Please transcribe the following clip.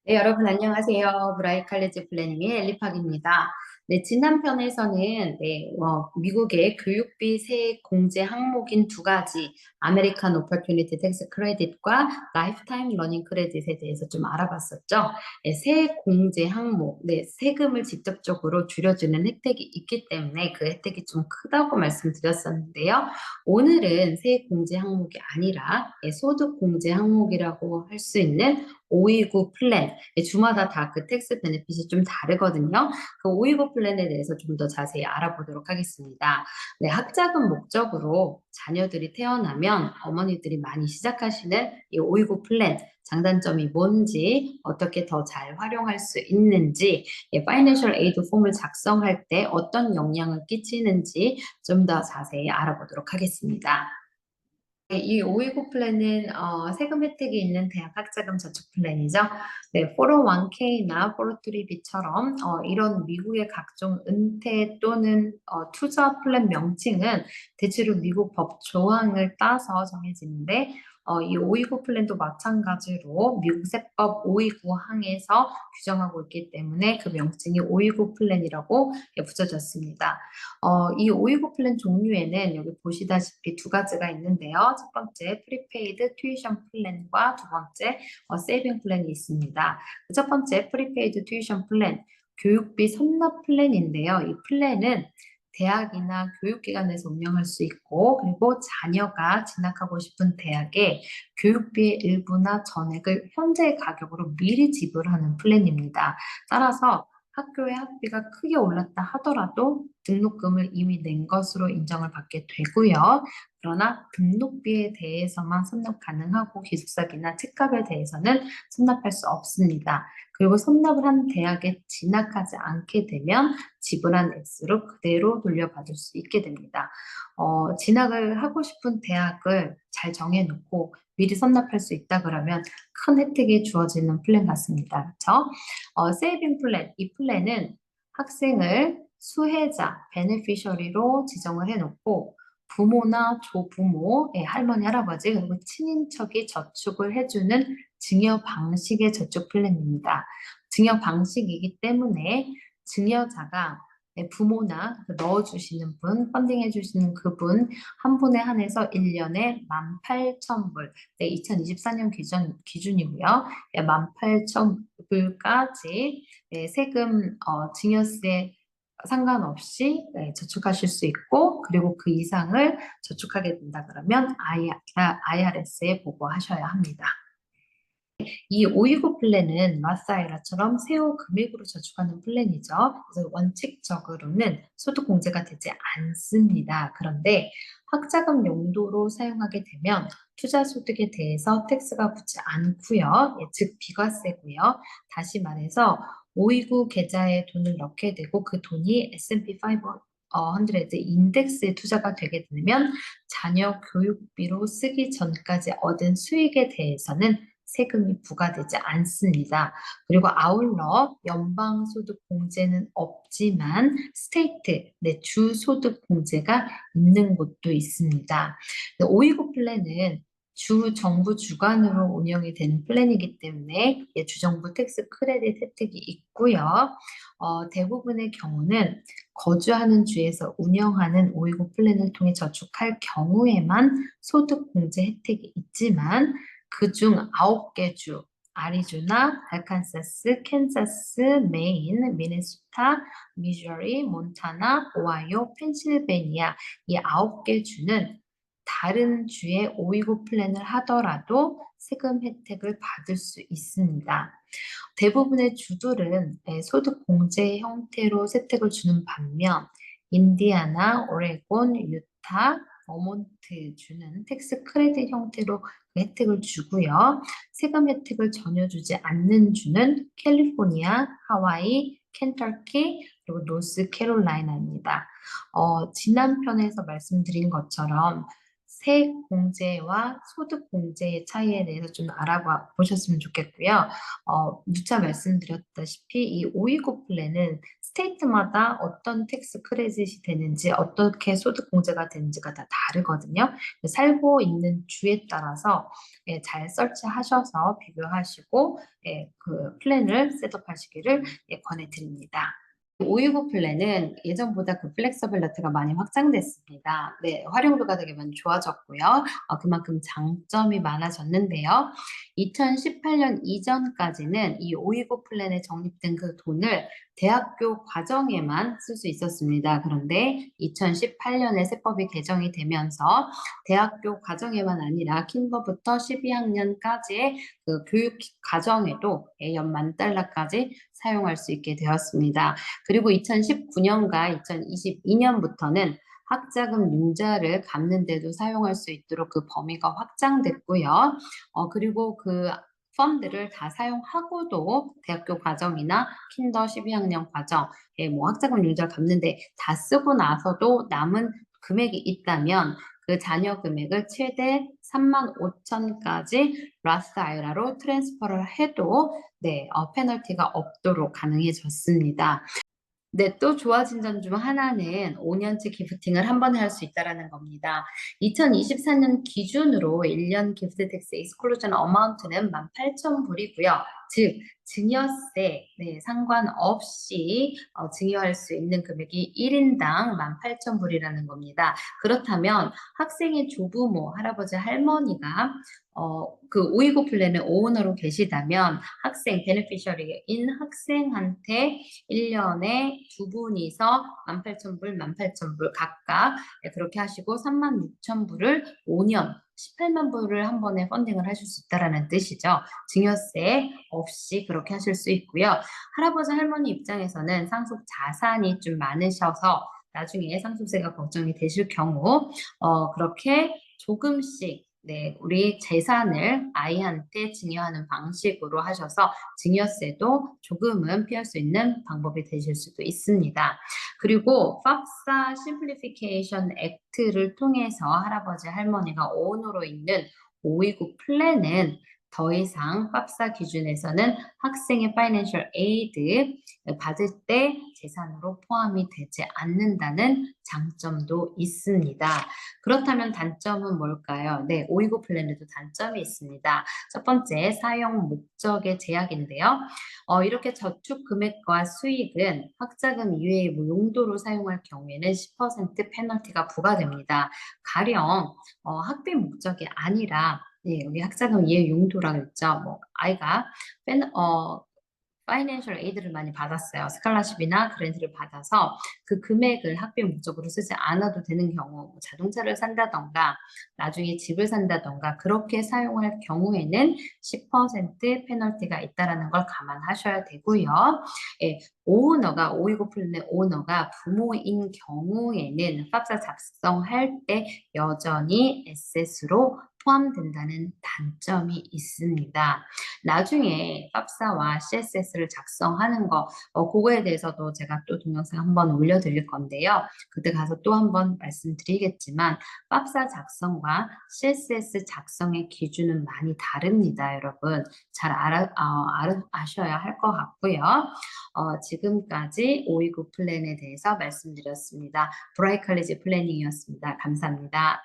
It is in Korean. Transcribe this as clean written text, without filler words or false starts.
네, 여러분 안녕하세요. 브라이 칼리지 플래닝의 엘리팍입니다. 네, 지난 편에서는 미국의 교육비 세액 공제 항목인 두 가지, 아메리칸 오퍼튜니티 텍스 크레딧과 라이프타임 러닝 크레딧에 대해서 좀 알아봤었죠. 네, 세액 공제 항목, 세금을 직접적으로 줄여주는 혜택이 있기 때문에 그 혜택이 좀 크다고 말씀드렸었는데요. 오늘은 세액 공제 항목이 아니라 소득 공제 항목이라고 할 수 있는 529 플랜, 주마다 다 그 텍스 베네핏이 좀 다르거든요. 그 529 플랜에 대해서 좀 더 자세히 알아보도록 하겠습니다. 네, 학자금 목적으로 자녀들이 태어나면 어머니들이 많이 시작하시는 이 529 플랜, 장단점이 뭔지, 어떻게 더 잘 활용할 수 있는지, 파이낸셜 에이드 폼을 작성할 때 어떤 영향을 끼치는지 좀 더 자세히 알아보도록 하겠습니다. 네, 이 529 플랜은 세금 혜택이 있는 대학 학자금 저축 플랜이죠. 네, 401k나 403b처럼 이런 미국의 각종 은퇴 또는 투자 플랜 명칭은 대체로 미국 법 조항을 따서 정해지는데 이 529 플랜도 마찬가지로 미국 세법 529 항에서 규정하고 있기 때문에 그 명칭이 529 플랜이라고 붙여졌습니다. 이 529 플랜 종류에는 여기 보시다시피 두 가지가 있는데요. 첫 번째 프리페이드 튜이션 플랜과 두 번째 세이빙 플랜이 있습니다. 첫 번째 프리페이드 튜이션 플랜, 교육비 선납 플랜인데요. 이 플랜은 대학이나 교육기관에서 운영할 수 있고, 그리고 자녀가 진학하고 싶은 대학에 교육비의 일부나 전액을 현재 가격으로 미리 지불하는 플랜입니다. 따라서 학교의 학비가 크게 올랐다 하더라도 등록금을 이미 낸 것으로 인정을 받게 되고요. 그러나 등록비에 대해서만 선납 가능하고 기숙사비나 책값에 대해서는 선납할 수 없습니다. 그리고 선납을 한 대학에 진학하지 않게 되면 지불한 액수로 그대로 돌려받을 수 있게 됩니다. 진학을 하고 싶은 대학을 잘 정해놓고 미리 선납할 수 있다 그러면 큰 혜택이 주어지는 플랜 같습니다. 그렇죠? 세이빙 플랜, 이 플랜은 학생을 수혜자, 베네피셔리로 지정을 해놓고 부모나 조부모, 할머니, 할아버지, 그리고 친인척이 저축을 해주는 증여 방식의 저축 플랜입니다. 증여 방식이기 때문에 증여자가 부모나 넣어주시는 분, 펀딩해주시는 그분 한 분에 한해서 1년에 18,000불, 2024년 기준이고요. 18,000불까지 세금 증여세 상관없이 저축하실 수 있고, 그리고 그 이상을 저축하게 된다 그러면 IRS에 보고하셔야 합니다. 이 529 플랜은 마사이라처럼 세후 금액으로 저축하는 플랜이죠. 그래서 원칙적으로는 소득 공제가 되지 않습니다. 그런데 학자금 용도로 사용하게 되면 투자 소득에 대해서 텍스가 붙지 않고요. 즉 비과세고요. 다시 말해서 529 계좌에 돈을 넣게 되고 그 돈이 S&P 500 인덱스에 투자가 되게 되면 자녀 교육비로 쓰기 전까지 얻은 수익에 대해서는 세금이 부과되지 않습니다. 그리고 아울러 연방소득공제는 없지만 스테이트, 주소득공제가 있는 곳도 있습니다. 529 플랜은 주 정부 주관으로 운영이 되는 플랜이기 때문에 주정부 텍스 크레딧 혜택이 있고요. 대부분의 경우는 거주하는 주에서 운영하는 529 플랜을 통해 저축할 경우에만 소득 공제 혜택이 있지만 그중 9개 주, 아리조나, 알칸사스, 캔자스, 메인, 미네소타, 미주리, 몬타나, 오하이오, 펜실베니아 이 9개 주는 다른 주에 529 플랜을 하더라도 세금 혜택을 받을 수 있습니다. 대부분의 주들은 소득 공제 형태로 혜택을 주는 반면 인디아나, 오레곤, 유타, 버몬트 주는 텍스 크레딧 형태로 그 혜택을 주고요. 세금 혜택을 전혀 주지 않는 주는 캘리포니아, 하와이, 켄터키, 그리고 노스캐롤라이나입니다. 지난 편에서 말씀드린 것처럼 세액 공제와 소득 공제의 차이에 대해서 좀 알아보셨으면 좋겠고요. 누차 말씀드렸다시피 이 529 플랜은 스테이트마다 어떤 텍스 크레딧이 되는지 어떻게 소득 공제가 되는지가 다 다르거든요. 살고 있는 주에 따라서 잘 설치하셔서 비교하시고 그 플랜을 셋업하시기를 권해드립니다. 529 플랜은 예전보다 그 플렉서빌리티가 많이 확장됐습니다. 네, 활용도가 되게 많이 좋아졌고요. 그만큼 장점이 많아졌는데요. 2018년 이전까지는 이 529 플랜에 적립된 그 돈을 대학교 과정에만 쓸 수 있었습니다. 그런데 2018년에 세법이 개정이 되면서 대학교 과정에만 아니라 킨더부터 12학년까지의 그 교육 과정에도 연 10,000달러까지 사용할 수 있게 되었습니다. 그리고 2019년과 2022년부터는 학자금 융자를 갚는 데도 사용할 수 있도록 그 범위가 확장됐고요. 그리고 그 펀드를 다 사용하고도 대학교 과정이나 킨더 12학년 과정에 뭐 학자금 융자를 갚는데 다 쓰고 나서도 남은 금액이 있다면 그 잔여 금액을 최대 35,000까지 라스 아이라로 트랜스퍼를 해도 페널티가 없도록 가능해졌습니다. 네, 또 좋아진 점 중 하나는 5년치 기프팅을 한 번에 할 수 있다는 겁니다. 2024년 기준으로 1년 기프트 텍스 익스클루전 어마운트는 18,000불이고요. 즉, 증여세 상관없이 증여할 수 있는 금액이 1인당 18,000불이라는 겁니다. 그렇다면 학생의 조부모, 할아버지, 할머니가 그 529 플랜의 오너로 계시다면 학생, 베네피셔리인 학생한테 1년에 두 분이서 18,000불, 18,000불 각각 그렇게 하시고 36,000불을 5년 18만 불을 한 번에 펀딩을 하실 수 있다는 뜻이죠. 증여세 없이 그렇게 하실 수 있고요. 할아버지, 할머니 입장에서는 상속 자산이 좀 많으셔서 나중에 상속세가 걱정이 되실 경우 그렇게 조금씩 우리 재산을 아이한테 증여하는 방식으로 하셔서 증여세도 조금은 피할 수 있는 방법이 되실 수도 있습니다. 그리고 FAFSA 심플리피케이션 액트를 통해서 할아버지, 할머니가 오너로 있는 529 플랜은 더 이상 FAFSA 기준에서는 학생의 파이낸셜 에이드 받을 때 재산으로 포함이 되지 않는다는 장점도 있습니다. 그렇다면 단점은 뭘까요? 네, 529 플랜에도 단점이 있습니다. 첫 번째, 사용 목적의 제약인데요. 이렇게 저축 금액과 수익은 학자금 이외의 뭐 용도로 사용할 경우에는 10% 페널티가 부과됩니다. 가령 학비 목적이 아니라 여기 학자금 이외 용도라고 했죠. 뭐 아이가 파이낸셜 에이드를 많이 받았어요. 스칼라십이나 그랜트를 받아서 그 금액을 학비 목적으로 쓰지 않아도 되는 경우, 뭐 자동차를 산다던가 나중에 집을 산다던가 그렇게 사용할 경우에는 10% 페널티가 있다는 걸 감안하셔야 되고요. 오너가 529 플랜의 오너가 부모인 경우에는 팝사 작성할 때 여전히 에셋으로 포함된다는 단점이 있습니다. 나중에 팝사와 CSS를 작성하는 거, 그거에 대해서도 제가 또 동영상 한번 올려드릴 건데요. 그때 가서 또 한번 말씀드리겠지만, 팝사 작성과 CSS 작성의 기준은 많이 다릅니다, 여러분. 잘 아셔야 할 것 같고요. 지금까지 529 플랜에 대해서 말씀드렸습니다. 브라이칼리지 플래닝이었습니다. 감사합니다.